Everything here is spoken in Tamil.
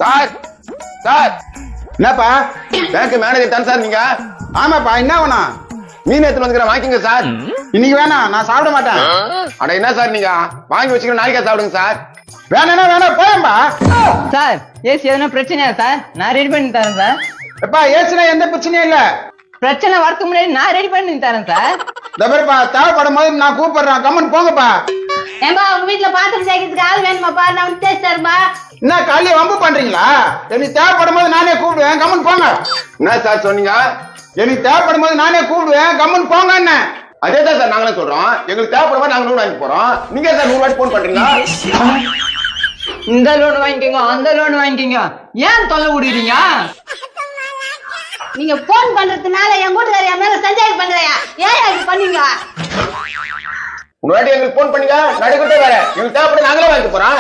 சார் சார் என்னப்பா? பேங்க் மேனேஜர் தான் சார் நீங்க? ஆமாப்பா, என்ன வேணும்? மீன் எடுத்து வந்துக்கிற வாங்கிங்க சார். இன்னைக்கு வேணாம், நான் சாப்பிட மாட்டேன். அட என்ன சார் நீங்க வாங்கி வச்சுக்கிற நாளைக்கா சாப்பிடுங்க சார். வேணா வேணாம், போயம்பா. சார் ஏசி எதனா பிரச்சனையா சார்? நான் ரெடி பண்ணி தரேன் சார். எப்பா, ஏசுனா எந்த பிரச்சனையும் இல்ல. பிரச்சனை வரதுக்கு முன்னாடி நான் ரெடி பண்ணி தரேன் சார். தபருப்பா, தேவைப்படும் போது நான் கூப்பிடுறேன், கம்மன் போங்கப்பா. ஏம்பா உங்க வீட்டுல பாத்திரம் சேர்க்கறதுக்கு ஆள் வேணுமாப்பா? நான் வந்து டேஸ்ட் தருமா? என்ன காலையில வம்பு பண்றீங்களா? எனக்கு தேவைப்படும் போது நானே கூப்பிடுவேன், கம்மன் போங்க. என்ன சார் சொன்னீங்க? எனக்கு தேவைப்படும் போது நானே கூப்பிடுவேன், கம்மன் போங்க. என்ன அதே தான் சார் நாங்களும் சொல்றோம். எங்களுக்கு தேவைப்படும் போது நாங்க 100 வாங்கி போறோம். நீங்க சார் 100 வாட்டி போன் பண்றீங்களா? இந்த லோன் வாங்கிக்கோங்க, அந்த லோன் வாங்கிக்கோங்க, ஏன் தொல்லை விடுறீங்க? நீங்க போன் பண்றதுனால என் கூட்டுக்கார என் மேல சந்தேகம் பண்றியா? ஏன் இப்படி பண்ணீங்க? ஒரு வாட்டி எங்களுக்கு போன் பண்ணீங்க, நடுக்கிட்டே வேற. எங்களுக்கு தேவைப்படும் நாங்களே வாங்கி போறோம்.